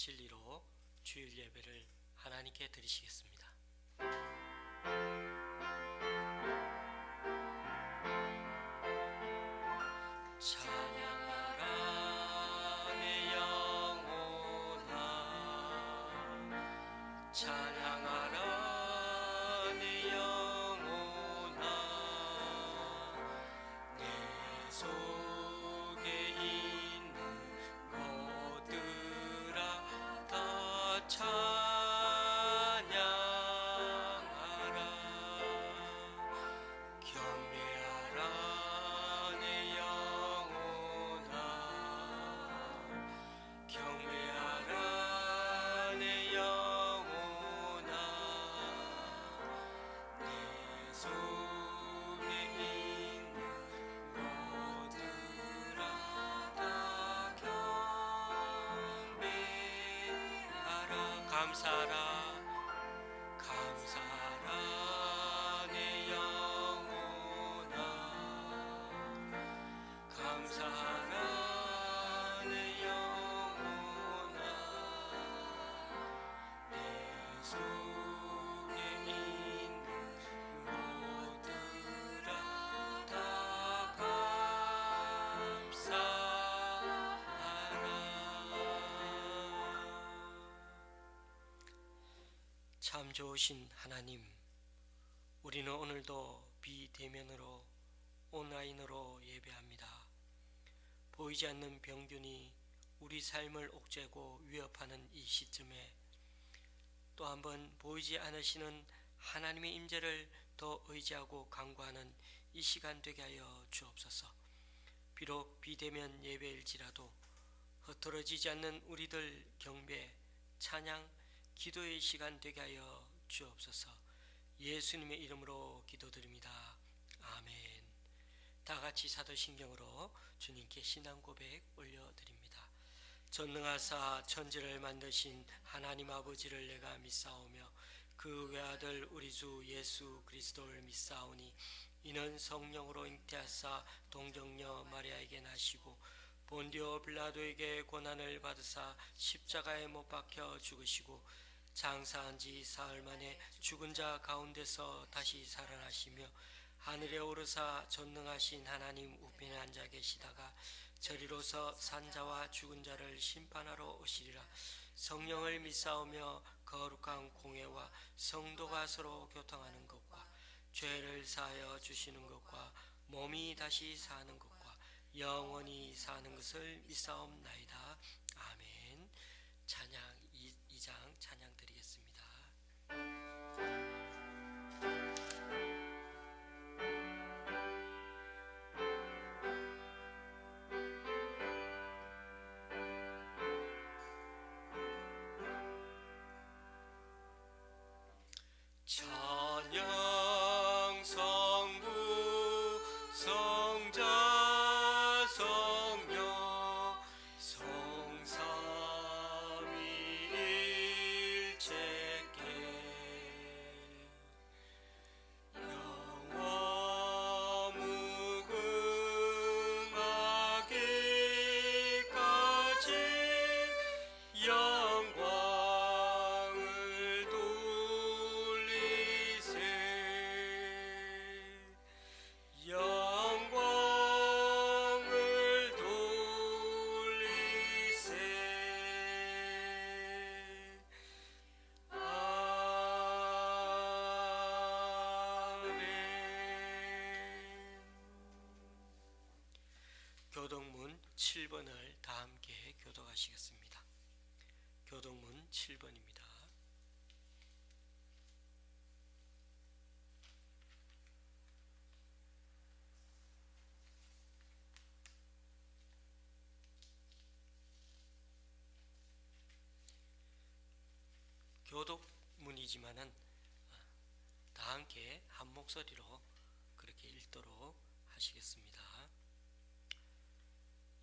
진리로 주일 예배를 하나님께 드리시겠습니다. 찬양하라 내 영혼아, 찬양하라 내 영혼아, 내 속에 있는 것들아 다 찬양하라. 경배하라 내 영혼아, 경배하라 내 영혼아, 내 속에 있는 것들아 다 경배하라. 감사하라, 감사하라 내 영혼아, 감사하라 내 영혼아, 내 속에 있는 것들아 다 감사하라. 참 좋으신 하나님, 우리는 오늘도 비대면으로 온라인으로 예배합니다. 보이지 않는 병균이 우리 삶을 옥죄고 위협하는 이 시점에 또 한번 보이지 않으시는 하나님의 임재를 더 의지하고 간구하는 이 시간 되게 하여 주옵소서. 비록 비대면 예배일지라도 흩어지지 않는 우리들 경배, 찬양, 기도의 시간 되게 하여 주옵소서. 예수님의 이름으로 기도드립니다. 아멘. 다 같이 사도신경으로 주님께 신앙 고백 올려드립니다. 전능하사 천지를 만드신 하나님 아버지를 내가 믿사오며 그 외아들 우리 주 예수 그리스도를 믿사오니 이는 성령으로 잉태하사 동정녀 마리아에게 나시고 본디오 빌라도에게 고난을 받으사 십자가에 못 박혀 죽으시고 장사한 지 사흘 만에 죽은 자 가운데서 다시 살아나시며 하늘에 오르사 전능하신 하나님 우편에 앉아 계시다가 저리로서 산자와 죽은 자를 심판하러 오시리라. 성령을 믿사오며 거룩한 공회와 성도가 서로 교통하는 것과 죄를 사하여 주시는 것과 몸이 다시 사는 것과 영원히 사는 것을 믿사옵나이다. 아멘. 찬양 2장 찬양 드리겠습니다. 찬양 성부 성자 성령 성삼위일체께 영원 무궁하기까지 영광을 돌리세. 영광을 돌리세. 아멘. 교동문 7번을 다 함께 교독하시겠습니다. 교동문 7번입니다. 교독문이지만은 다 함께 한 목소리로 그렇게 읽도록 하시겠습니다.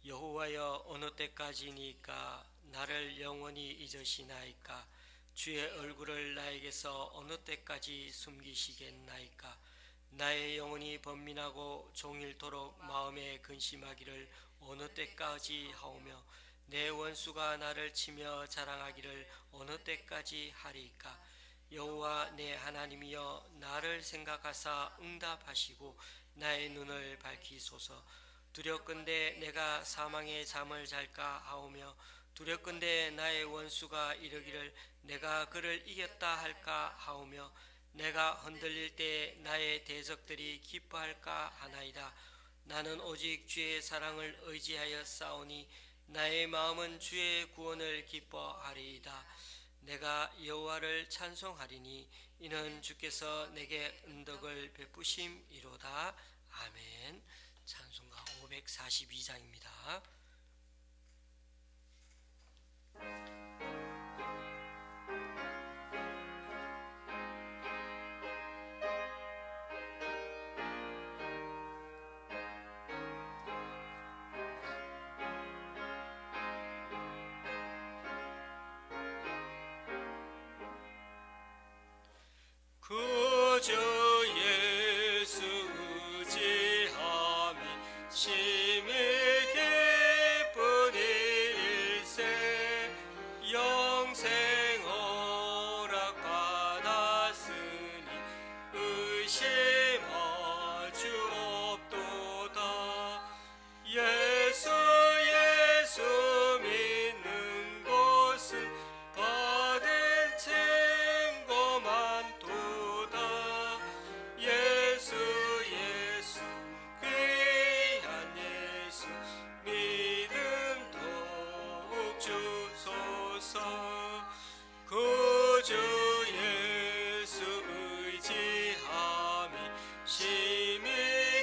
여호와여, 어느 때까지니까 나를 영원히 잊으시나이까? 주의 얼굴을 나에게서 어느 때까지 숨기시겠나이까? 나의 영혼이 번민하고 종일토록 마음에 근심하기를 어느 때까지 하오며 내 원수가 나를 치며 자랑하기를 어느 때까지 하리이까. 여호와 내 하나님이여 나를 생각하사 응답하시고 나의 눈을 밝히소서. 두렵건대 내가 사망의 잠을 잘까 하오며 두렵건대 나의 원수가 이르기를 내가 그를 이겼다 할까 하오며 내가 흔들릴 때 나의 대적들이 기뻐할까 하나이다. 나는 오직 주의 사랑을 의지하여 싸우니 나의 마음은 주의 구원을 기뻐하리이다. 내가 여호와를 찬송하리니 이는 주께서 내게 은덕을 베푸심이로다. 아멘. 찬송가 542장입니다. 구주 예수 의지함이 심히 기쁜 일일세. 영생 허락받았으니 의심할 주 없도다. 예수 믿는 것은 받은 증거 많도다. 예수 귀한 예수 믿음 더욱 주소서. 구주 예수 의지함이 심히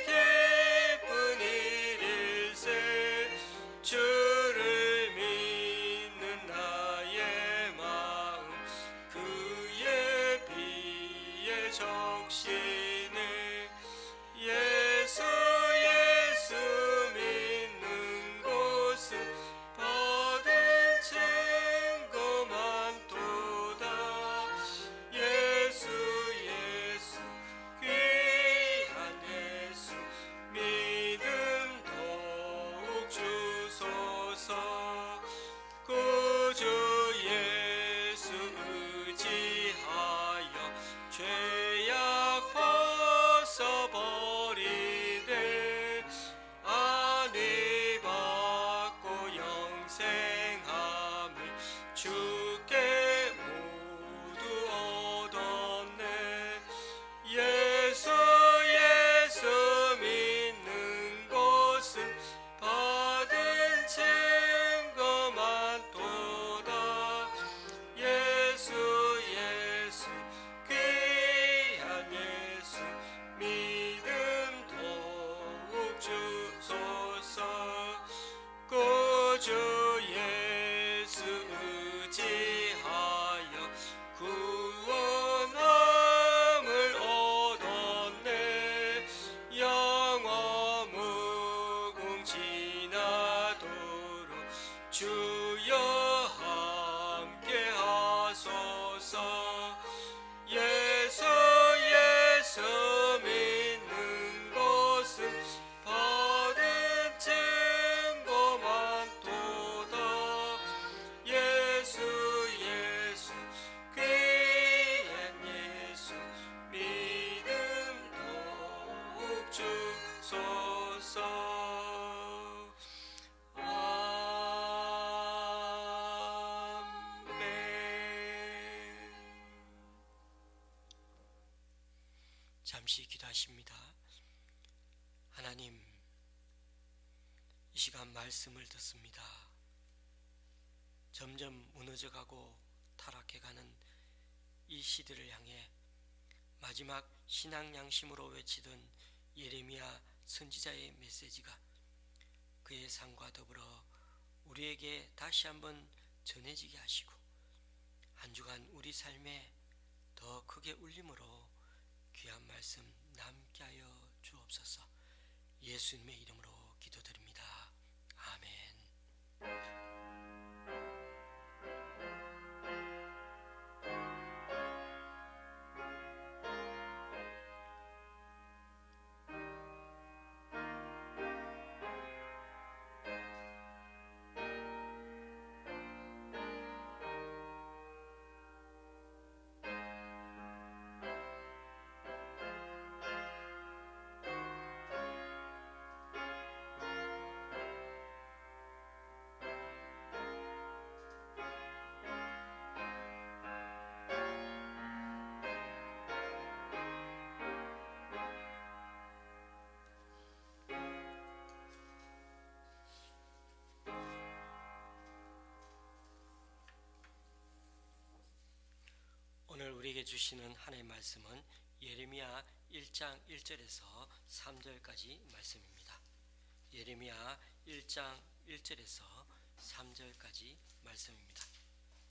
기쁜 일일세. 주를 믿는 나의 마음 그의 피에 적시네. 예수 믿는 곳은 받은 증거 많도다. 예수 귀한 예수 믿음 더욱 주소서. 구주 예수 의지하여 죄악 벗어버리되 안위 받고 영생함을 주께 모두 얻었네. 예수 믿는 것은 받은 증거 많도다. 예수 귀한 예수 믿음 더욱 주소서. 구주 예수 의지하여 구원함을 얻었네. 영원 무궁지나도록 주여 함께 하소서. 예수 믿는 것은 받은 증거 많도다. 예수 귀한 예수 믿음 더욱 주소서. 아멘. 잠시 기도하십니다. 하나님, 이 시간 말씀을 듣습니다. 점점 무너져가고 타락해가는 이 시대를 향해 마지막 신앙 양심으로 외치던 예레미야 선지자의 메시지가 그의 삶과 더불어 우리에게 다시 한번 전해지게 하시고 한 주간 우리 삶에 더 크게 울림으로 귀한 말씀 남게 하여 주옵소서. 예수님의 이름으로 기도드립니다. 아멘. 우리에게 주시는 하나님의 말씀은 예레미야 1장 1절에서 3절까지 말씀입니다. 예레미야 1장 1절에서 3절까지 말씀입니다.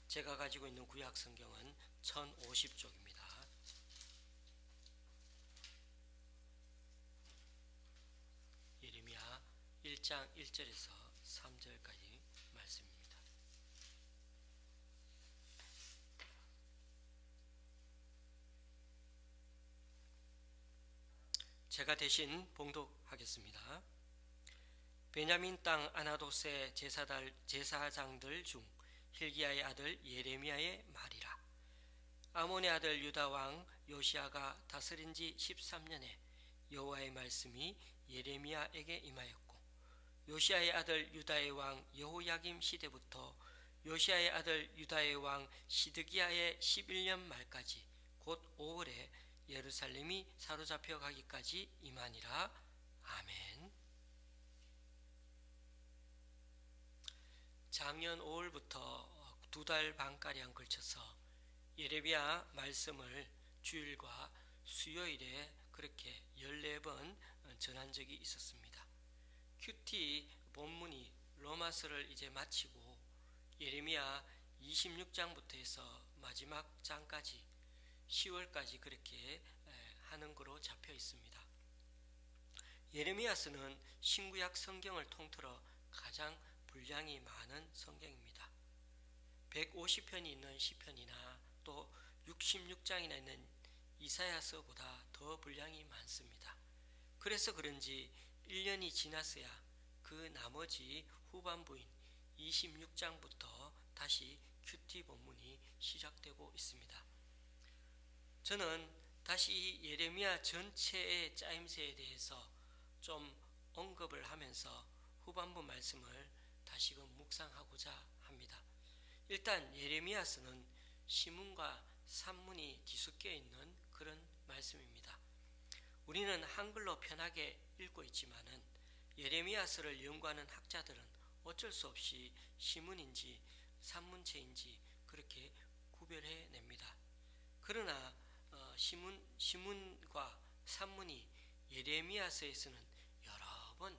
제가 가지고 있는 구약 성경은 1050쪽입니다. 예레미야 1장 1절에서 3절까지 말씀입니다. 제가 대신 봉독하겠습니다. 베냐민 땅 아나돗의 제사장들 중 hil기야의 아들 예레미야의 말이라. 아몬의 아들 유다 왕 요시야가 다스린 지 13년에 여호와의 말씀이 예레미야에게 임하였고, 요시야의 아들 유다의 왕 여호야김 시대부터 요시야의 아들 유다의 왕 시드기야의 11년 말까지 곧 5월에 예루살렘이 사로잡혀 가기까지 임하니라. 아멘. 작년 5월부터 2달 반가량 걸쳐서 예레미야 말씀을 주일과 수요일에 그렇게 14번 전한 적이 있었습니다. 큐티 본문이 로마서를 이제 마치고 예레미야 26장부터 해서 마지막 장까지 10월까지 그렇게 하는 거로 잡혀 있습니다. 예레미야서는 신구약 성경을 통틀어 가장 분량이 많은 성경입니다. 150편이 있는 시편이나 또 66장이나 있는 이사야서보다 더 분량이 많습니다. 그래서 그런지 1년이 지났어야 그 나머지 후반부인 26장부터 다시 큐티 본문이 시작되고 있습니다. 저는 다시 예레미야 전체의 짜임새에 대해서 좀 언급을 하면서 후반부 말씀을 다시금 묵상하고자 합니다. 일단 예레미야서는 시문과 산문이 뒤섞여 있는 그런 말씀입니다. 우리는 한글로 편하게 읽고 있지만은 예레미야서를 연구하는 학자들은 어쩔 수 없이 시문인지 산문체인지 그렇게 구별해 냅니다. 그러나 시문과 산문이 예레미야서에서는 여러 번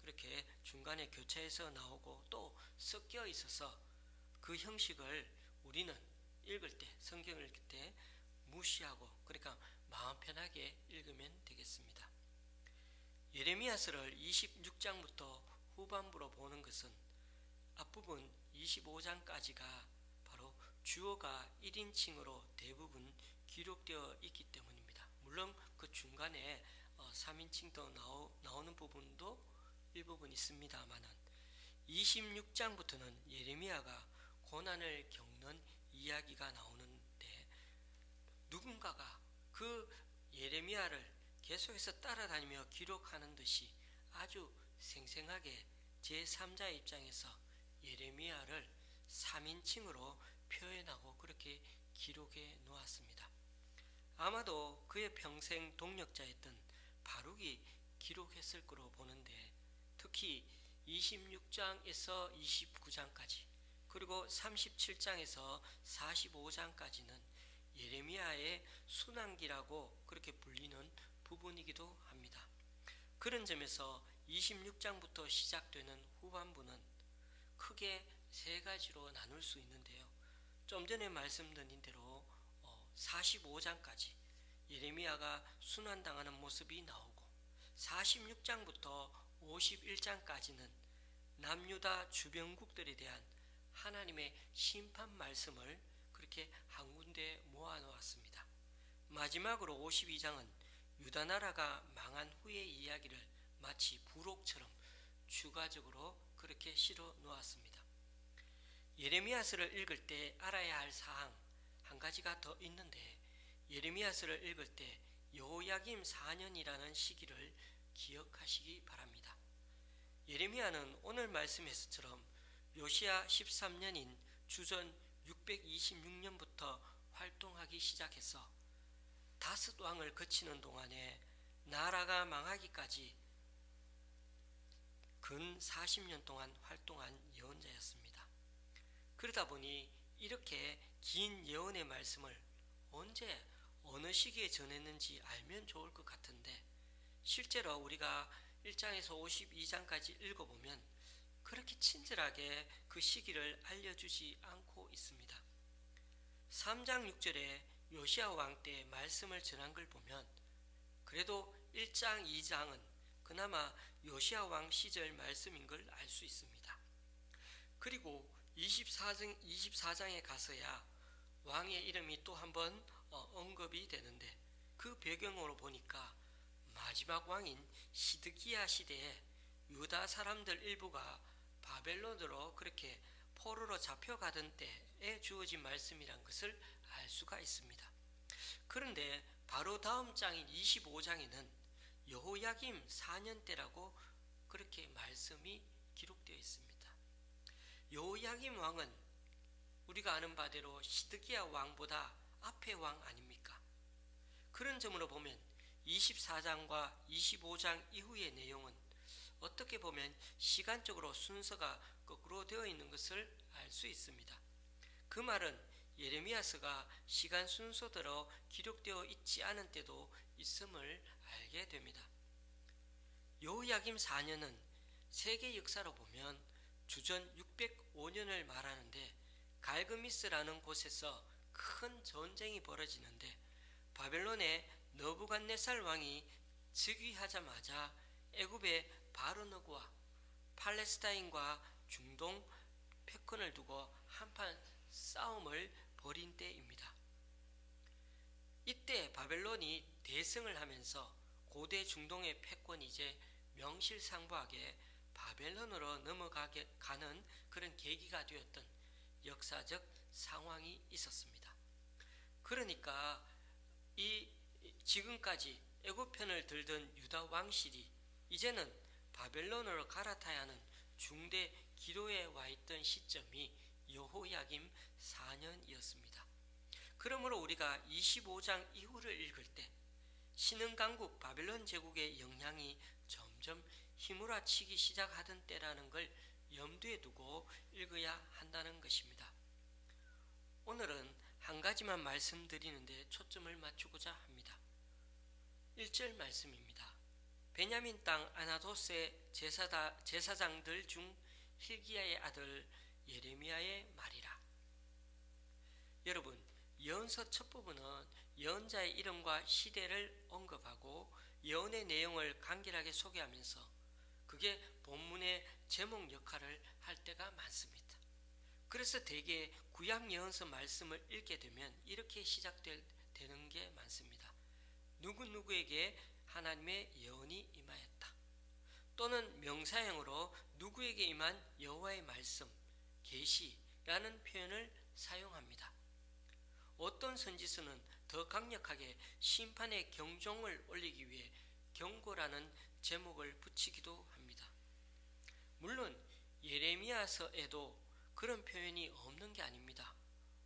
그렇게 중간에 교차해서 나오고 또 섞여 있어서 그 형식을 우리는 읽을 때, 성경을 읽을 때 무시하고 그러니까 마음 편하게 읽으면 되겠습니다. 예레미야서를 26장부터 후반부로 보는 것은 앞부분 25장까지가 바로 주어가 1인칭으로 대부분 기록되어 있기 때문입니다. 물론 그 중간에 3인칭도 나오는 부분도 일부분 있습니다만은 26장부터는 예레미야가 고난을 겪는 이야기가 나오는데 누군가가 그 예레미야를 계속해서 따라다니며 기록하는 듯이 아주 생생하게 제3자의 입장에서 예레미야를 3인칭으로 표현하고 그렇게 기록해 놓았습니다. 아마도 그의 평생 동력자였던 바룩이 기록했을 거로 보는데 특히 26장에서 29장까지 그리고 37장에서 45장까지는 예레미야의 순환기라고 그렇게 불리는 부분이기도 합니다. 그런 점에서 26장부터 시작되는 후반부는 크게 세 가지로 나눌 수 있는데요. 좀 전에 말씀드린 대로 45장까지 예레미야가 순환당하는 모습이 나오고 46장부터 51장까지는 남유다 주변국들에 대한 하나님의 심판 말씀을 그렇게 한 군데 모아 놓았습니다. 마지막으로 52장은 유다 나라가 망한 후의 이야기를 마치 부록처럼 추가적으로 그렇게 실어 놓았습니다. 예레미야서를 읽을 때 알아야 할 사항 한 가지가 더 있는데 예레미야서를 읽을 때 여호야김 4년이라는 시기를 기억하시기 바랍니다. 예레미야는 오늘 말씀에서처럼 요시야 13년인 주전 626년부터 활동하기 시작해서 다섯 왕을 거치는 동안에 나라가 망하기까지 근 40년 동안 활동한 예언자였습니다. 그러다 보니 이렇게 긴 예언의 말씀을 언제 어느 시기에 전했는지 알면 좋을 것 같은데 실제로 우리가 1장에서 52장까지 읽어보면 그렇게 친절하게 그 시기를 알려주지 않고 있습니다. 3장 6절에 요시야 왕 때 말씀을 전한 걸 보면 그래도 1장 2장은 그나마 요시야 왕 시절 말씀인 걸 알 수 있습니다. 그리고 24장에 가서야 왕의 이름이 또 한 번 언급이 되는데 그 배경으로 보니까 마지막 왕인 시드기야 시대에 유다 사람들 일부가 바벨론으로 그렇게 포로로 잡혀가던 때에 주어진 말씀이란 것을 알 수가 있습니다. 그런데 바로 다음 장인 25장에는 여호야김 4년 때라고 그렇게 말씀이 기록되어 있습니다. 여호야김 왕은 우리가 아는 바대로 시드기야 왕보다 앞의 왕 아닙니까? 그런 점으로 보면 24장과 25장 이후의 내용은 어떻게 보면 시간적으로 순서가 거꾸로 되어 있는 것을 알 수 있습니다. 그 말은 예레미야서가 시간 순서대로 기록되어 있지 않은 때도 있음을 알게 됩니다. 여호야김 4년은 세계 역사로 보면 주전 605년을 말하는데 갈그미스라는 곳에서 큰 전쟁이 벌어지는데 바벨론의 느부갓네살 왕이 즉위하자마자 애굽의 바르너그와 팔레스타인과 중동 패권을 두고 한판 싸움을 벌인 때입니다. 이때 바벨론이 대승을 하면서 고대 중동의 패권이 이제 명실상부하게 바벨론으로 넘어가는 그런 계기가 되었던 역사적 상황이 있었습니다. 그러니까 이 지금까지 애굽 편을 들던 유다 왕실이 이제는 바벨론으로 갈아타야 하는 중대 기로에 와 있던 시점이 여호야김 4년이었습니다. 그러므로 우리가 25장 이후를 읽을 때 신흥강국 바벨론 제국의 영향이 점점 휘몰아치기 시작하던 때라는 걸 염두에 두고 읽어야 한다는 것입니다. 오늘은 한 가지만 말씀드리는데 초점을 맞추고자 합니다. 1절 말씀입니다. 베냐민 땅 아나도스의 제사장들 중 hil기야의 아들 예레미야의 말이라. 여러분, 예언서 첫 부분은 예언자의 이름과 시대를 언급하고 예언의 내용을 간결하게 소개하면서 그게 본문의 제목 역할을 할 때가 많습니다. 그래서 대개 구약 예언서 말씀을 읽게 되면 이렇게 시작되는 게 많습니다. 누구누구에게 하나님의 예언이 임하였다. 또는 명사형으로 누구에게 임한 여호와의 말씀, 계시라는 표현을 사용합니다. 어떤 선지서는 더 강력하게 심판의 경종을 올리기 위해 경고라는 제목을 붙이기도 합니다. 물론 예레미야서에도 그런 표현이 없는 게 아닙니다.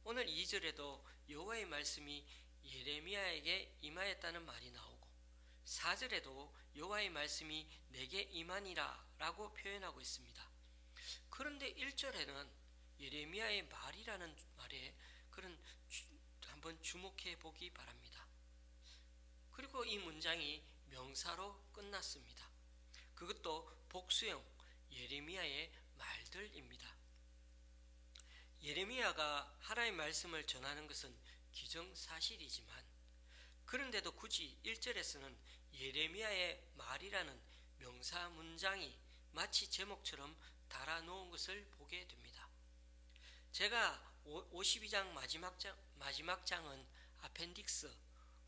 오늘 2절에도 여호와의 말씀이 예레미야에게 임하였다는 말이 나오고 4절에도 여호와의 말씀이 내게 임하니라 라고 표현하고 있습니다. 그런데 1절에는 예레미야의 말이라는 말에 그런 한번 주목해 보기 바랍니다. 그리고 이 문장이 명사로 끝났습니다. 그것도 복수형 예레미야의 말들입니다. 예레미야가 하나님의 말씀을 전하는 것은 기정사실이지만 그런데도 굳이 1절에서는 예레미야의 말이라는 명사 문장이 마치 제목처럼 달아놓은 것을 보게 됩니다. 제가 52장 마지막 장은 아펜딕스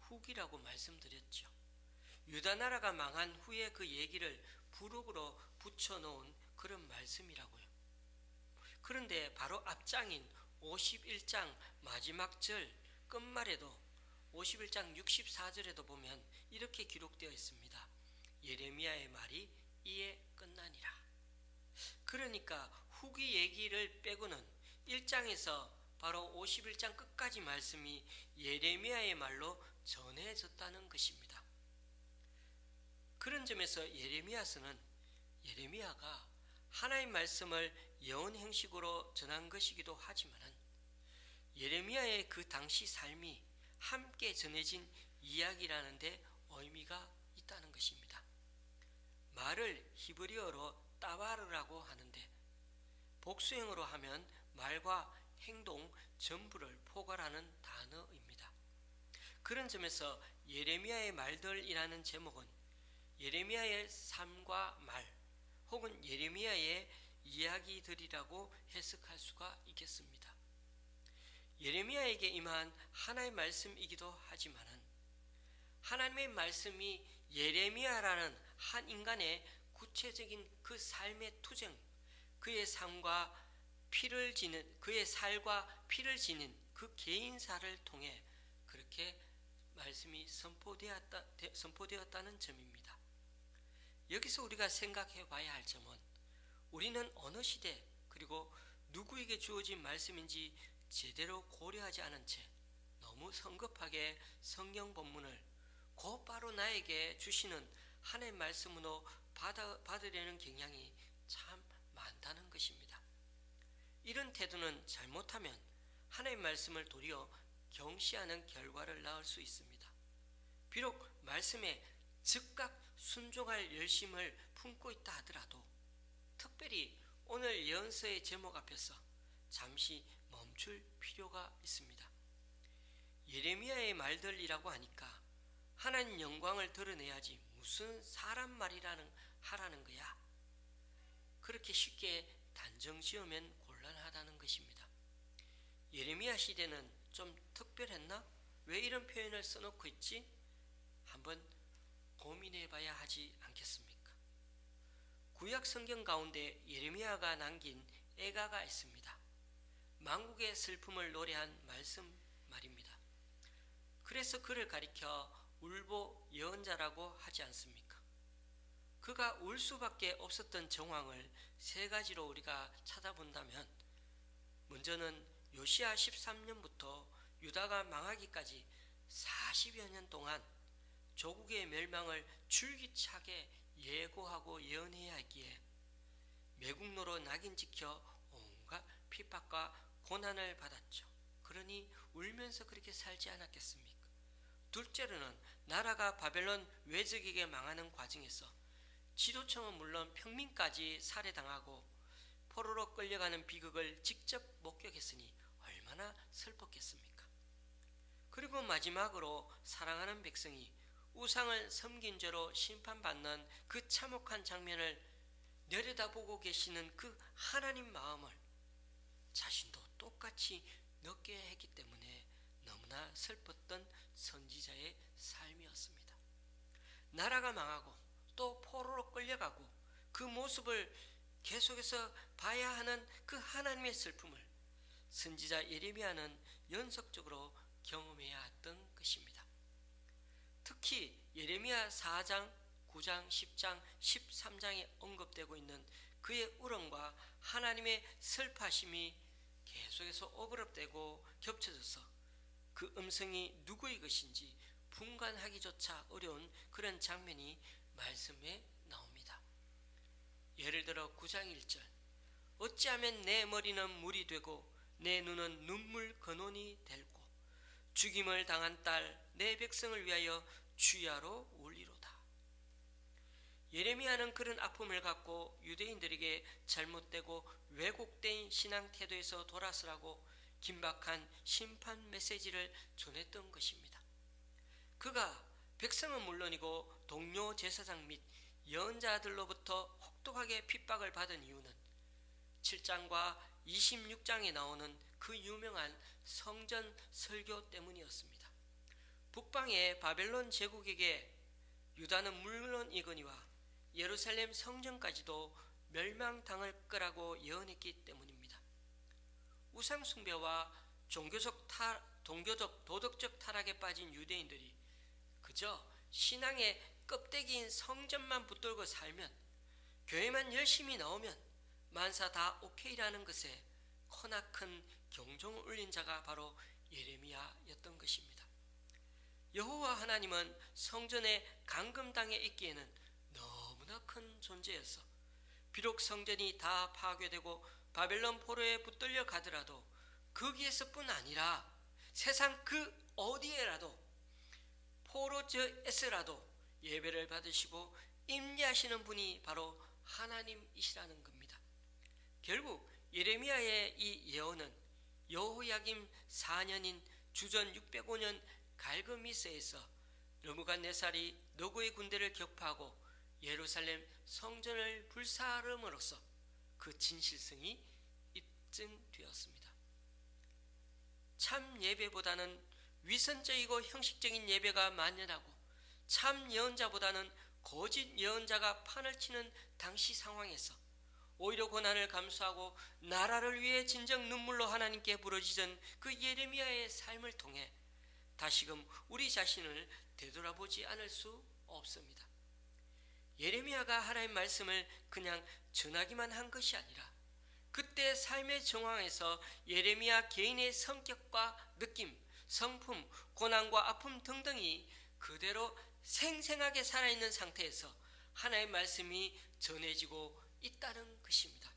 후기라고 말씀드렸죠. 유다 나라가 망한 후에 그 얘기를 부록으로 붙여놓은 그런 말씀이라고요. 그런데 바로 앞장인 51장 마지막 절 끝말에도 51장 64절에도 보면 이렇게 기록되어 있습니다. 예레미야의 말이 이에 끝나니라. 그러니까 후기 얘기를 빼고는 1장에서 바로 51장 끝까지 말씀이 예레미야의 말로 전해졌다는 것입니다. 그런 점에서 예레미야가 하나님의 말씀을 예언 형식으로 전한 것이기도 하지만 예레미야의 그 당시 삶이 함께 전해진 이야기라는 데 의미가 있다는 것입니다. 말을 히브리어로 따바르라고 하는데 복수형으로 하면 말과 행동 전부를 포괄하는 단어입니다. 그런 점에서 예레미야의 말들이라는 제목은 예레미야의 삶과 말 혹은 예레미야의 이야기들이라고 해석할 수가 있겠습니다. 예레미야에게 임한 하나의 말씀이기도 하지만은 하나님의 말씀이 예레미야라는 한 인간의 구체적인 그 삶의 투쟁, 그의 삶과 피를 지는 그의 살과 피를 지닌 그 개인사를 통해 그렇게 말씀이 선포되었다는 점입니다. 여기서 우리가 생각해 봐야 할 점은 우리는 어느 시대 그리고 누구에게 주어진 말씀인지 제대로 고려하지 않은 채 너무 성급하게 성경 본문을 곧바로 나에게 주시는 하나님의 말씀으로 받으려는 경향이 참 많다는 것입니다. 이런 태도는 잘못하면 하나님의 말씀을 도리어 경시하는 결과를 낳을 수 있습니다. 비록 말씀에 즉각 순종할 열심을 품고 있다 하더라도 특별히 오늘 예언서의 제목 앞에서 잠시 멈출 필요가 있습니다. 예레미야의 말들이라고 하니까 하나님 영광을 드러내야지 무슨 사람 말이라는 하라는 거야. 그렇게 쉽게 단정 지으면 곤란하다는 것입니다. 예레미야 시대는 좀 특별했나? 왜 이런 표현을 써놓고 있지? 한번 고민해 봐야 하지 않겠습니까? 구약 성경 가운데 예레미야가 남긴 애가가 있습니다. 만국의 슬픔을 노래한 말씀 말입니다. 그래서 그를 가리켜 울보 예언자라고 하지 않습니까? 그가 울 수밖에 없었던 정황을 세 가지로 우리가 찾아본다면 먼저는 요시야 13년부터 유다가 망하기까지 40여 년 동안 조국의 멸망을 줄기차게 예고하고 예언해야 했기에 매국노로 낙인 찍혀 온갖 핍박과 고난을 받았죠. 그러니 울면서 그렇게 살지 않았겠습니까? 둘째로는 나라가 바벨론 외적에게 망하는 과정에서 지도층은 물론 평민까지 살해당하고 포로로 끌려가는 비극을 직접 목격했으니 얼마나 슬펐겠습니까? 그리고 마지막으로 사랑하는 백성이 우상을 섬긴 죄로 심판받는 그 참혹한 장면을 내려다보고 계시는 그 하나님 마음을 자신도 똑같이 느껴야 했기 때문에 너무나 슬펐던 선지자의 삶이었습니다. 나라가 망하고 또 포로로 끌려가고 그 모습을 계속해서 봐야 하는 그 하나님의 슬픔을 선지자 예레미야는 연속적으로 경험해야 했던 것입니다. 특히 예레미야 4장, 9장, 10장, 13장에 언급되고 있는 그의 울음과 하나님의 슬퍼하심이 계속해서 오버랩되고 겹쳐져서 그 음성이 누구의 것인지 분간하기조차 어려운 그런 장면이 말씀에 나옵니다. 예를 들어 9장 1절 어찌하면 내 머리는 물이 되고 내 눈은 눈물 근원이 될고 죽임을 당한 딸 내 백성을 위하여 주야로 울리로다. 예레미야는 그런 아픔을 갖고 유대인들에게 잘못되고 왜곡된 신앙 태도에서 돌아서라고 긴박한 심판 메시지를 전했던 것입니다. 그가 백성은 물론이고 동료 제사장 및 예언자들로부터 혹독하게 핍박을 받은 이유는 7장과 26장에 나오는 그 유명한 성전 설교 때문이었습니다. 북방의 바벨론 제국에게 유다는 물론이거니와 예루살렘 성전까지도 멸망당할 거라고 예언했기 때문입니다. 우상숭배와 종교적 도덕적 타락에 빠진 유대인들이 그저 신앙의 껍데기인 성전만 붙들고 살면 교회만 열심히 나오면 만사 다 오케이라는 것에 커나큰 경종을 울린 자가 바로 예레미야였던 것입니다. 여호와 하나님은 성전에 감금당해 있기에는 너무나 큰 존재여서 비록 성전이 다 파괴되고 바벨론 포로에 붙들려 가더라도 거기에서뿐 아니라 세상 그 어디에라도 포로저에서라도 예배를 받으시고 임재하시는 분이 바로 하나님이시라는 겁니다. 결국 예레미야의 이 예언은 여호야김 4년인 주전 605년 갈그미스에서 느부갓네살이 너고의 군대를 격파하고 예루살렘 성전을 불사름으로써 그 진실성이 입증되었습니다. 참 예배보다는 위선적이고 형식적인 예배가 만연하고 참 예언자보다는 거짓 예언자가 판을 치는 당시 상황에서 오히려 고난을 감수하고 나라를 위해 진정 눈물로 하나님께 부르짖은 그 예레미야의 삶을 통해 다시금 우리 자신을 되돌아보지 않을 수 없습니다. 예레미야가 하나님의 말씀을 그냥 전하기만 한 것이 아니라 그때 삶의 정황에서 예레미야 개인의 성격과 느낌, 성품, 고난과 아픔 등등이 그대로 생생하게 살아있는 상태에서 하나님의 말씀이 전해지고 있다는 것입니다.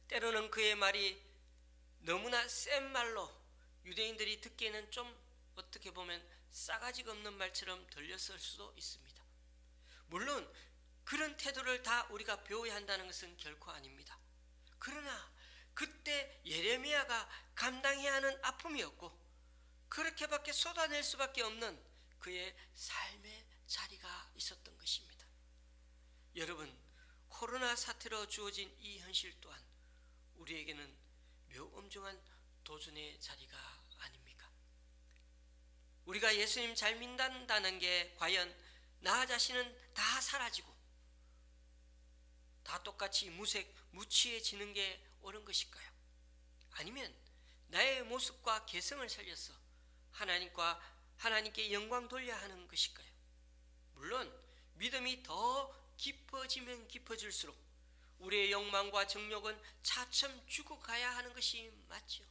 때로는 그의 말이 너무나 센 말로 유대인들이 듣기에는 좀 어떻게 보면 싸가지가 없는 말처럼 들렸을 수도 있습니다. 물론 그런 태도를 다 우리가 배워야 한다는 것은 결코 아닙니다. 그러나 그때 예레미야가 감당해야 하는 아픔이었고 그렇게밖에 쏟아낼 수밖에 없는 그의 삶의 자리가 있었던 것입니다. 여러분, 코로나 사태로 주어진 이 현실 또한 우리에게는 매우 엄중한 도전의 자리가 아닙니까? 우리가 예수님 잘 믿는다는 게 과연 나 자신은 다 사라지고 다 똑같이 무치해지는 게 옳은 것일까요? 아니면 나의 모습과 개성을 살려서 하나님께 영광 돌려야 하는 것일까요? 물론 믿음이 더 깊어지면 깊어질수록 우리의 욕망과 정욕은 차츰 죽어가야 하는 것이 맞죠.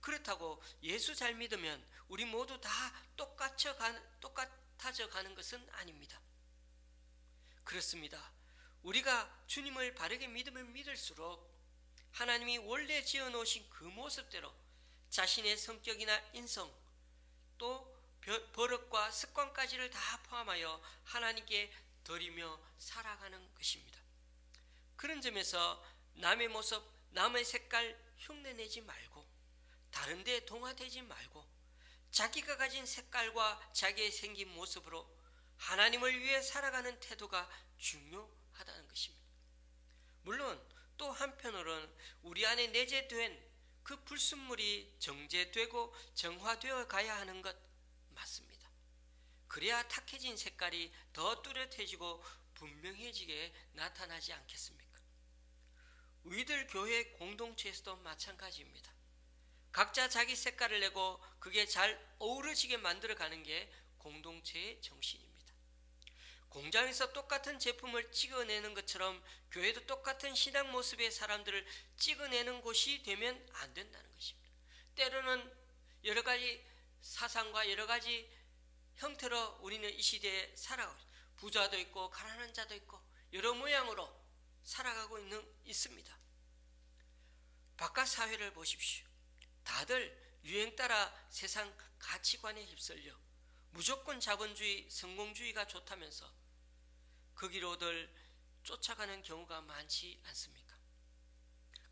그렇다고 예수 잘 믿으면 우리 모두 다 똑같아져 가는 것은 아닙니다. 그렇습니다. 우리가 주님을 바르게 믿으면 믿을수록 하나님이 원래 지어놓으신 그 모습대로 자신의 성격이나 인성 또 버릇과 습관까지를 다 포함하여 하나님께 드리며 살아가는 것입니다. 그런 점에서 남의 모습, 남의 색깔 흉내내지 말고 다른 데 동화되지 말고 자기가 가진 색깔과 자기의 생긴 모습으로 하나님을 위해 살아가는 태도가 중요하다는 것입니다. 물론 또 한편으로는 우리 안에 내재된 그 불순물이 정제되고 정화되어 가야 하는 것 맞습니다. 그래야 탁해진 색깔이 더 뚜렷해지고 분명해지게 나타나지 않겠습니까? 우리들 교회 공동체에서도 마찬가지입니다. 각자 자기 색깔을 내고 그게 잘 어우러지게 만들어가는 게 공동체의 정신입니다. 공장에서 똑같은 제품을 찍어내는 것처럼 교회도 똑같은 신앙 모습의 사람들을 찍어내는 곳이 되면 안 된다는 것입니다. 때로는 여러 가지 사상과 여러 가지 형태로 우리는 이 시대에 살아가고 부자도 있고 가난한 자도 있고 여러 모양으로 살아가고 있습니다. 바깥 사회를 보십시오. 다들 유행 따라 세상 가치관에 휩쓸려 무조건 자본주의, 성공주의가 좋다면서 그 길로들 쫓아가는 경우가 많지 않습니까?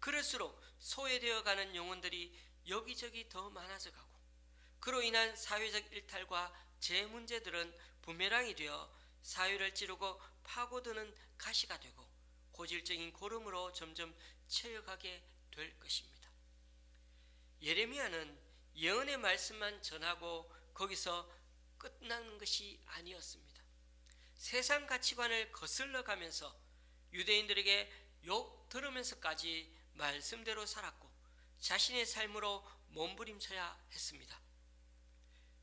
그럴수록 소외되어 가는 영혼들이 여기저기 더 많아져 가고 그로 인한 사회적 일탈과 재 문제들은 부메랑이 되어 사회를 찌르고 파고드는 가시가 되고 고질적인 고름으로 점점 채여가게 될 것입니다. 예레미야는 예언의 말씀만 전하고 거기서 끝나는 것이 아니었습니다. 세상 가치관을 거슬러 가면서 유대인들에게 욕 들으면서까지 말씀대로 살았고 자신의 삶으로 몸부림쳐야 했습니다.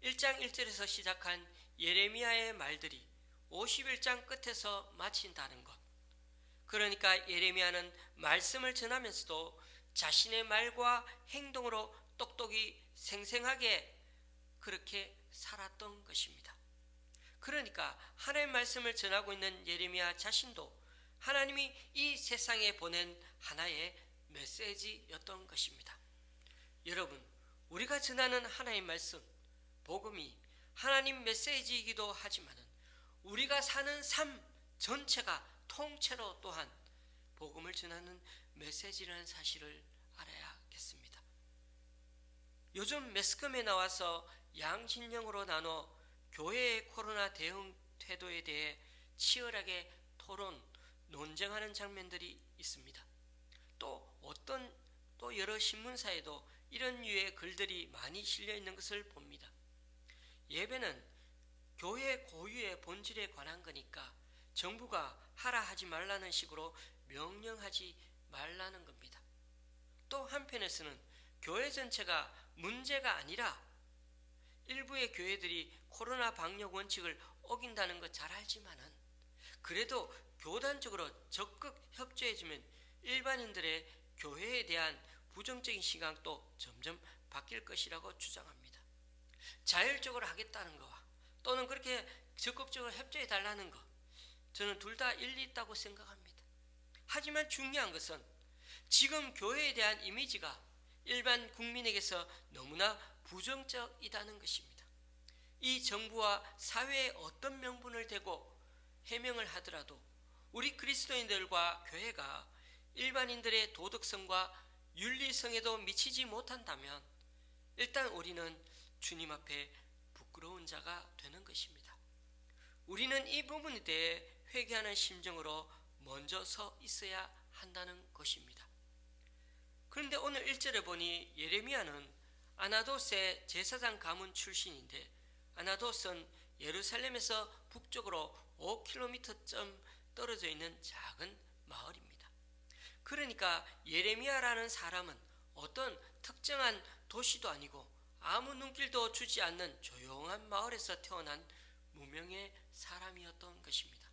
1장 1절에서 시작한 예레미야의 말들이 51장 끝에서 마친다는 것. 그러니까 예레미야는 말씀을 전하면서도 자신의 말과 행동으로 똑똑히 생생하게 그렇게 살았던 것입니다. 그러니까 하나님의 말씀을 전하고 있는 예레미야 자신도 하나님이 이 세상에 보낸 하나의 메시지였던 것입니다. 여러분, 우리가 전하는 하나님의 말씀, 복음이 하나님 메시지이기도 하지만은 우리가 사는 삶 전체가 통째로 또한 복음을 전하는 메시지라는 사실을 알아야겠습니다. 요즘 매스컴에 나와서 양진영으로 나눠 교회의 코로나 대응 태도에 대해 치열하게 토론, 논쟁하는 장면들이 있습니다. 또 여러 신문사에도 이런 류의 글들이 많이 실려 있는 것을 봅니다. 예배는 교회 고유의 본질에 관한 거니까 정부가 하라 하지 말라는 식으로 명령하지 말라는 겁니다. 또 한편에서는 교회 전체가 문제가 아니라 일부의 교회들이 코로나 방역 원칙을 어긴다는 거 잘 알지만은 그래도 교단적으로 적극 협조해주면 일반인들의 교회에 대한 부정적인 시각도 점점 바뀔 것이라고 주장합니다. 자율적으로 하겠다는 거와 또는 그렇게 적극적으로 협조해 달라는 것, 저는 둘 다 일리 있다고 생각합니다. 하지만 중요한 것은 지금 교회에 대한 이미지가 일반 국민에게서 너무나 부정적이라는 것입니다. 이 정부와 사회에 어떤 명분을 대고 해명을 하더라도 우리 그리스도인들과 교회가 일반인들의 도덕성과 윤리성에도 미치지 못한다면 일단 우리는 주님 앞에 부끄러운 자가 되는 것입니다. 우리는 이 부분에 대해 회개하는 심정으로 먼저 서 있어야 한다는 것입니다. 그런데 오늘 1절에 보니 예레미야는 아나돗의 제사장 가문 출신인데 아나돗은 예루살렘에서 북쪽으로 5km쯤 떨어져 있는 작은 마을입니다. 그러니까 예레미야라는 사람은 어떤 특정한 도시도 아니고 아무 눈길도 주지 않는 조용한 마을에서 태어난 무명의 사람이었던 것입니다.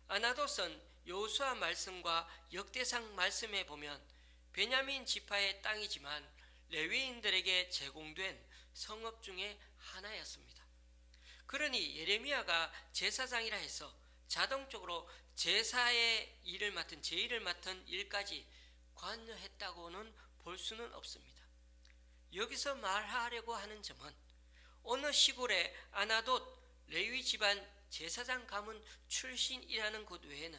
아나돗은 여호수아 말씀과 역대상 말씀에 보면 베냐민 지파의 땅이지만 레위인들에게 제공된 성읍 중에 하나였습니다. 그러니 예레미야가 제사장이라 해서 자동적으로 제사의 일을 맡은 제일을 맡은 일까지 관여했다고는 볼 수는 없습니다. 여기서 말하려고 하는 점은 어느 시골의 아나돗 레위 집안 제사장 가문 출신이라는 것 외에는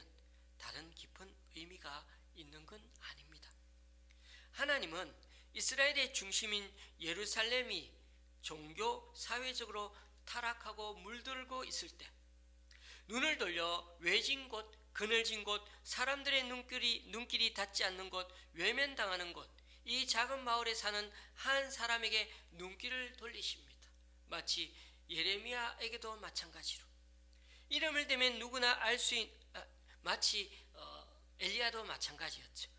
다른 깊은 의미가 있는 건 아닙니다. 하나님은 이스라엘의 중심인 예루살렘이 종교, 사회적으로 타락하고 물들고 있을 때 눈을 돌려 외진 곳, 그늘진 곳, 사람들의 눈길이 닿지 않는 곳, 외면당하는 곳, 이 작은 마을에 사는 한 사람에게 눈길을 돌리십니다. 마치 예레미야에게도 마찬가지로 이름을 대면 누구나 알 수 마치 엘리야도 마찬가지였죠.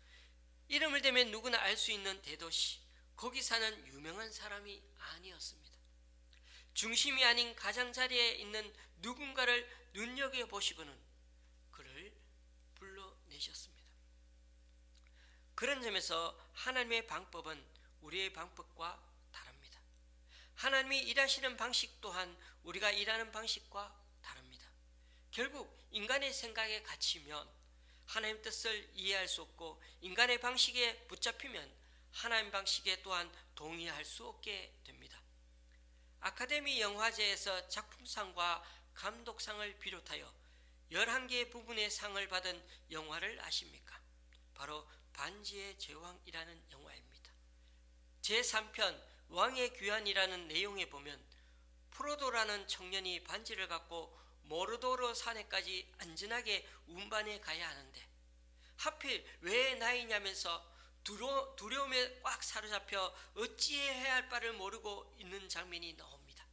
이름을 대면 누구나 알 수 있는 대도시, 거기 사는 유명한 사람이 아니었습니다. 중심이 아닌 가장자리에 있는 누군가를 눈여겨보시고는 그를 불러내셨습니다. 그런 점에서 하나님의 방법은 우리의 방법과 다릅니다. 하나님이 일하시는 방식 또한 우리가 일하는 방식과 다릅니다. 결국 인간의 생각에 갇히면 하나님 뜻을 이해할 수 없고 인간의 방식에 붙잡히면 하나님 방식에 또한 동의할 수 없게 됩니다. 아카데미 영화제에서 작품상과 감독상을 비롯하여 11개의 부분의 상을 받은 영화를 아십니까? 바로 반지의 제왕이라는 영화입니다. 제3편 왕의 귀환이라는 내용에 보면 프로도라는 청년이 반지를 갖고 모르도르 산에까지 안전하게 운반해 가야 하는데 하필 왜 나이냐면서 두려움에 꽉 사로잡혀 어찌해야 할 바를 모르고 있는 장면이 나옵니다.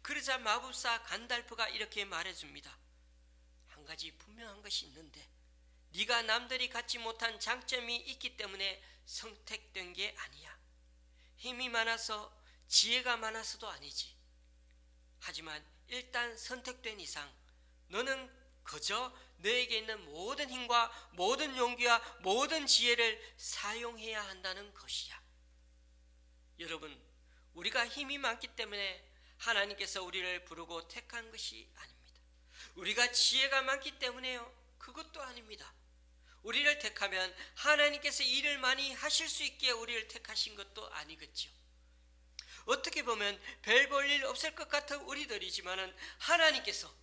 그러자 마법사 간달프가 이렇게 말해줍니다. 한 가지 분명한 것이 있는데 네가 남들이 갖지 못한 장점이 있기 때문에 선택된 게 아니야. 힘이 많아서 지혜가 많아서도 아니지. 하지만 일단 선택된 이상 너는 그저 너에게 있는 모든 힘과 모든 용기와 모든 지혜를 사용해야 한다는 것이야. 여러분, 우리가 힘이 많기 때문에 하나님께서 우리를 부르고 택한 것이 아닙니다. 우리가 지혜가 많기 때문에요, 그것도 아닙니다. 우리를 택하면 하나님께서 일을 많이 하실 수 있게 우리를 택하신 것도 아니겠죠. 어떻게 보면 별 볼 일 없을 것 같은 우리들이지만은 하나님께서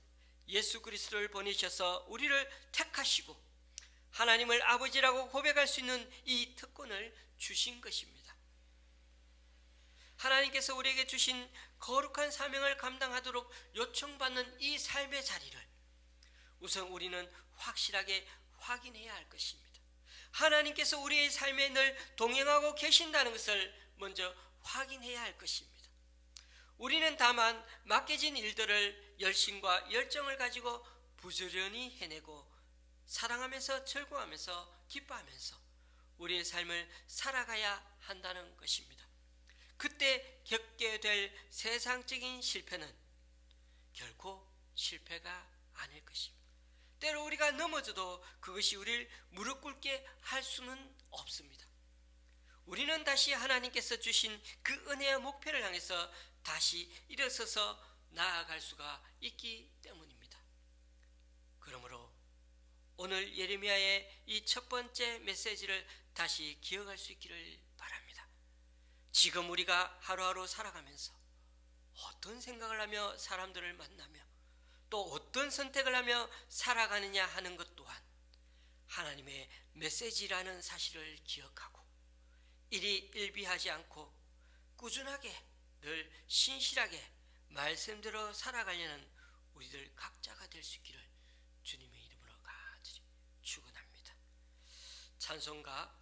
예수 그리스도를 보내셔서 우리를 택하시고 하나님을 아버지라고 고백할 수 있는 이 특권을 주신 것입니다. 하나님께서 우리에게 주신 거룩한 사명을 감당하도록 요청받는 이 삶의 자리를 우선 우리는 확실하게 확인해야 할 것입니다. 하나님께서 우리의 삶에 늘 동행하고 계신다는 것을 먼저 확인해야 할 것입니다. 우리는 다만 맡겨진 일들을 열심과 열정을 가지고 부지런히 해내고 사랑하면서 즐거워하면서 기뻐하면서 우리의 삶을 살아가야 한다는 것입니다. 그때 겪게 될 세상적인 실패는 결코 실패가 아닐 것입니다. 때로 우리가 넘어져도 그것이 우리를 무릎 꿇게 할 수는 없습니다. 우리는 다시 하나님께서 주신 그 은혜의 목표를 향해서 다시 일어서서 나아갈 수가 있기 때문입니다. 그러므로 오늘 예레미야의 이 첫 번째 메시지를 다시 기억할 수 있기를 바랍니다. 지금 우리가 하루하루 살아가면서 어떤 생각을 하며 사람들을 만나며 또 어떤 선택을 하며 살아가느냐 하는 것 또한 하나님의 메시지라는 사실을 기억하고 이리 일비하지 않고 꾸준하게 늘 신실하게 말씀대로 살아가려는 우리들 각자가 될 수 있기를 주님의 이름으로 간절히 축원합니다. 찬송가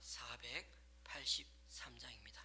483장입니다.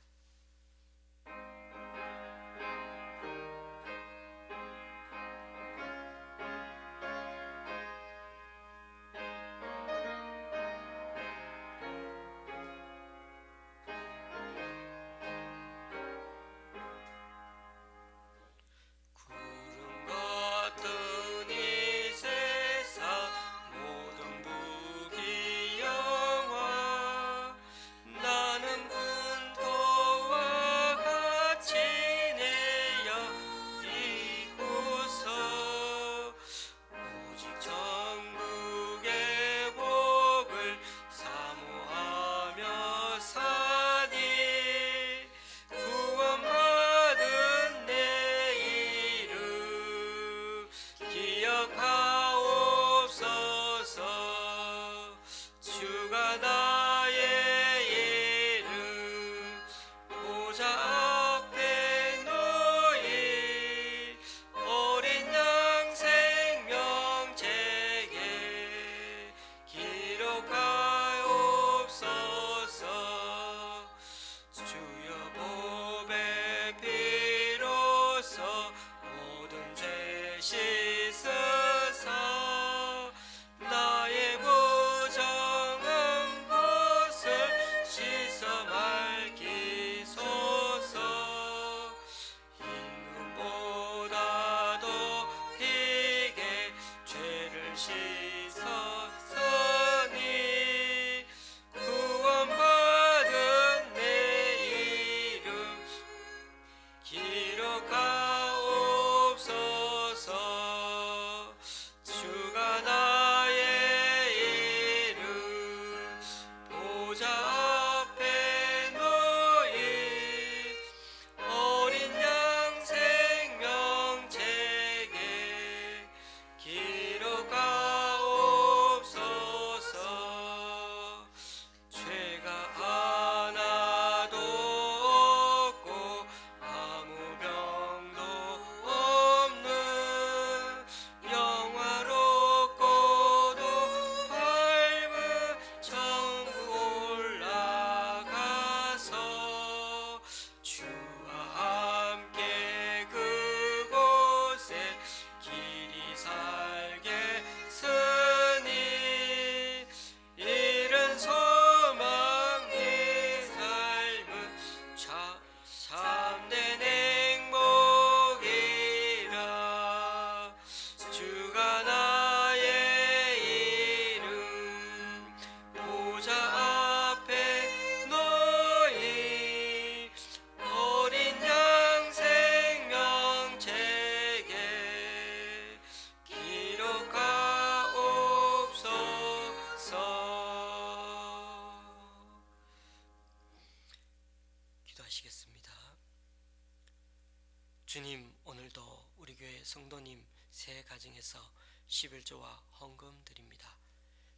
주님, 오늘도 우리 교회 성도님 새 가정에서 11조와 헌금 드립니다.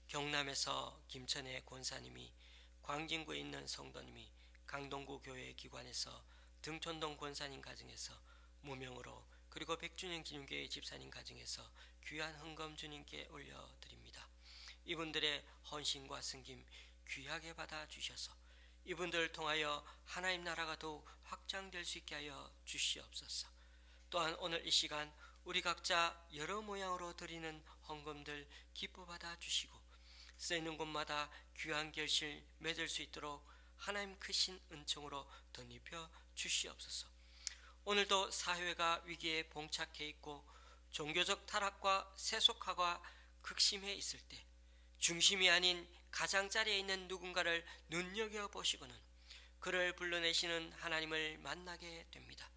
경남에서 김천의 권사님이, 광진구에 있는 성도님이, 강동구 교회 기관에서 등촌동 권사님 가정에서 무명으로, 그리고 백준영 기념교회 집사님 가정에서 귀한 헌금 주님께 올려드립니다. 이분들의 헌신과 섬김 귀하게 받아 주셔서 이분들을 통하여 하나님 나라가 더욱 확장될 수 있게 하여 주시옵소서. 또한 오늘 이 시간 우리 각자 여러 모양으로 드리는 헌금들 기뻐 받아 주시고 쓰이는 곳마다 귀한 결실 맺을 수 있도록 하나님 크신 은총으로 덧입혀 주시옵소서. 오늘도 사회가 위기에 봉착해 있고 종교적 타락과 세속화가 극심해 있을 때 중심이 아닌 가장자리에 있는 누군가를 눈여겨보시고는 그를 불러내시는 하나님을 만나게 됩니다.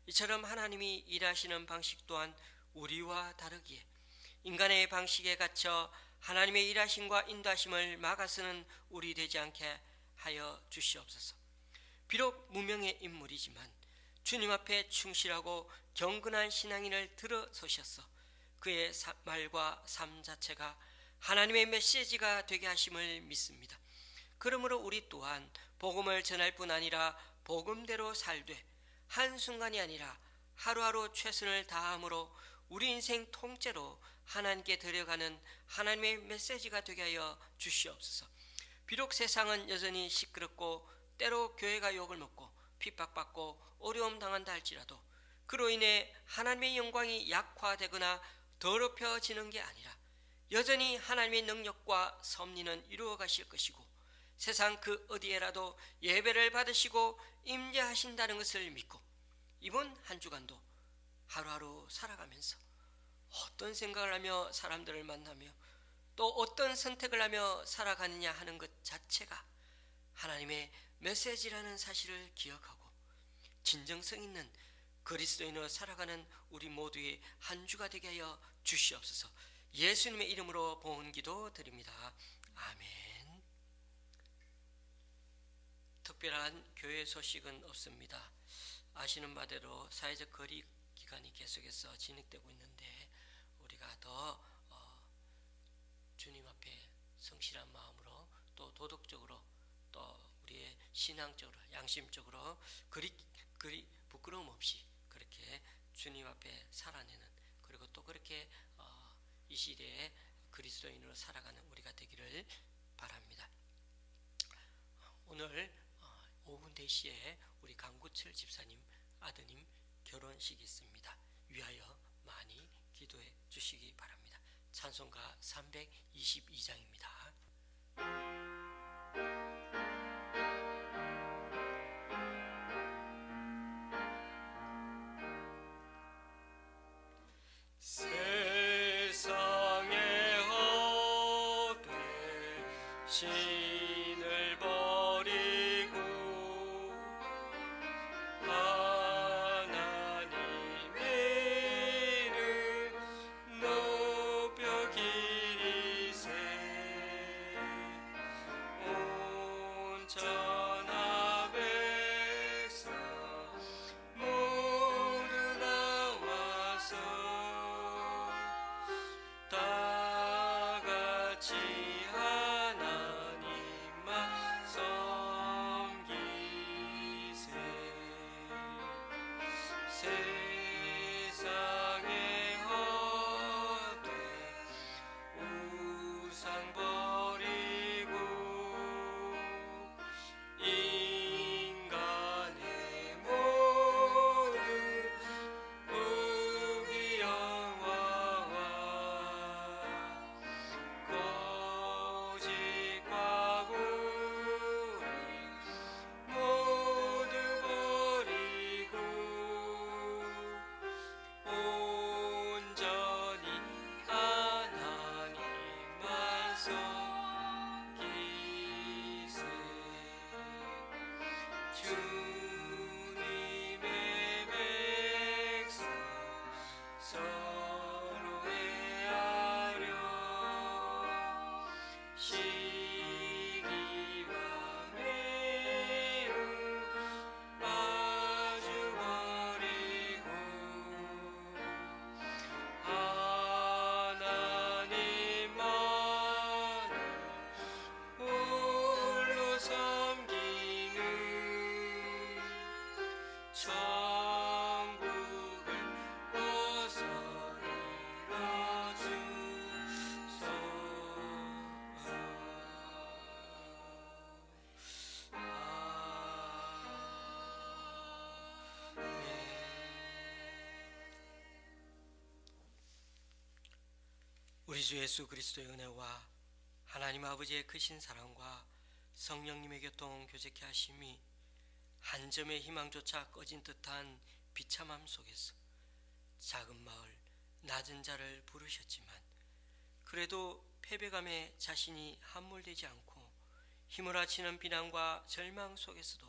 이처럼 하나님이 일하시는 방식 또한 우리와 다르기에 인간의 방식에 갇혀 하나님의 일하심과 인도하심을 막아서는 우리 되지 않게 하여 주시옵소서. 비록 무명의 인물이지만 주님 앞에 충실하고 경건한 신앙인을 들어서셔서 그의 말과 삶 자체가 하나님의 메시지가 되게 하심을 믿습니다. 그러므로 우리 또한 복음을 전할 뿐 아니라 복음대로 살되 한순간이 아니라 하루하루 최선을 다함으로 우리 인생 통째로 하나님께 데려가는 하나님의 메시지가 되게 하여 주시옵소서. 비록 세상은 여전히 시끄럽고 때로 교회가 욕을 먹고 핍박받고 어려움 당한다 할지라도 그로 인해 하나님의 영광이 약화되거나 더럽혀지는 게 아니라 여전히 하나님의 능력과 섭리는 이루어 가실 것이고 세상 그 어디에라도 예배를 받으시고 임재하신다는 것을 믿고 이번 한 주간도 하루하루 살아가면서 어떤 생각을 하며 사람들을 만나며 또 어떤 선택을 하며 살아가느냐 하는 것 자체가 하나님의 메시지라는 사실을 기억하고 진정성 있는 그리스도인으로 살아가는 우리 모두의 한 주가 되게 하여 주시옵소서. 예수님의 이름으로 봉헌기도 드립니다. 아멘. 특별한 교회 소식은 없습니다. 아시는 바대로 사회적 거리 기간이 계속해서 진행되고 있는데 우리가 더 주님 앞에 성실한 마음으로 또 도덕적으로 또 우리의 신앙적으로 양심적으로 그리 부끄러움 없이 그렇게 주님 앞에 살아내는 그리고 또 그렇게 이 시대에 그리스도인으로 살아가는 우리가 되기를 바랍니다. 오늘 오후 4시에 우리 강구철 집사님 아드님 결혼식이 있습니다. 위하여 많이 기도해 주시기 바랍니다. 찬송가 322장입니다. 세상의 헛되 신을 버리고 하나님의 이름 높여 기리세 온 천하 백성 모두 나와서 다 같이 하나님만 우리 주 예수 그리스도의 은혜와 하나님 아버지의 크신 사랑과 성령님의 교통 교제케 하심이 한 점의 희망조차 꺼진 듯한 비참함 속에서 작은 마을 낮은 자를 부르셨지만 그래도 패배감에 자신이 함몰되지 않고 휘몰아치는 비난과 절망 속에서도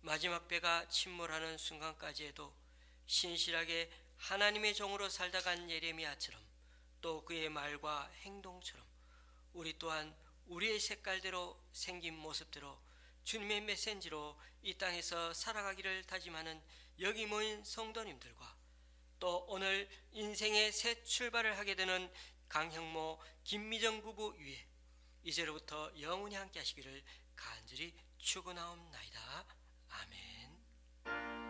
마지막 배가 침몰하는 순간까지에도 신실하게 하나님의 종으로 살다 간 예레미야처럼 또 그의 말과 행동처럼 우리 또한 우리의 색깔대로 생긴 모습대로 주님의 메시지로 이 땅에서 살아가기를 다짐하는 여기 모인 성도님들과 또 오늘 인생의 새 출발을 하게 되는 강형모 김미정 부부 위에 이제로부터 영원히 함께 하시기를 간절히 축원하옵나이다. 아멘.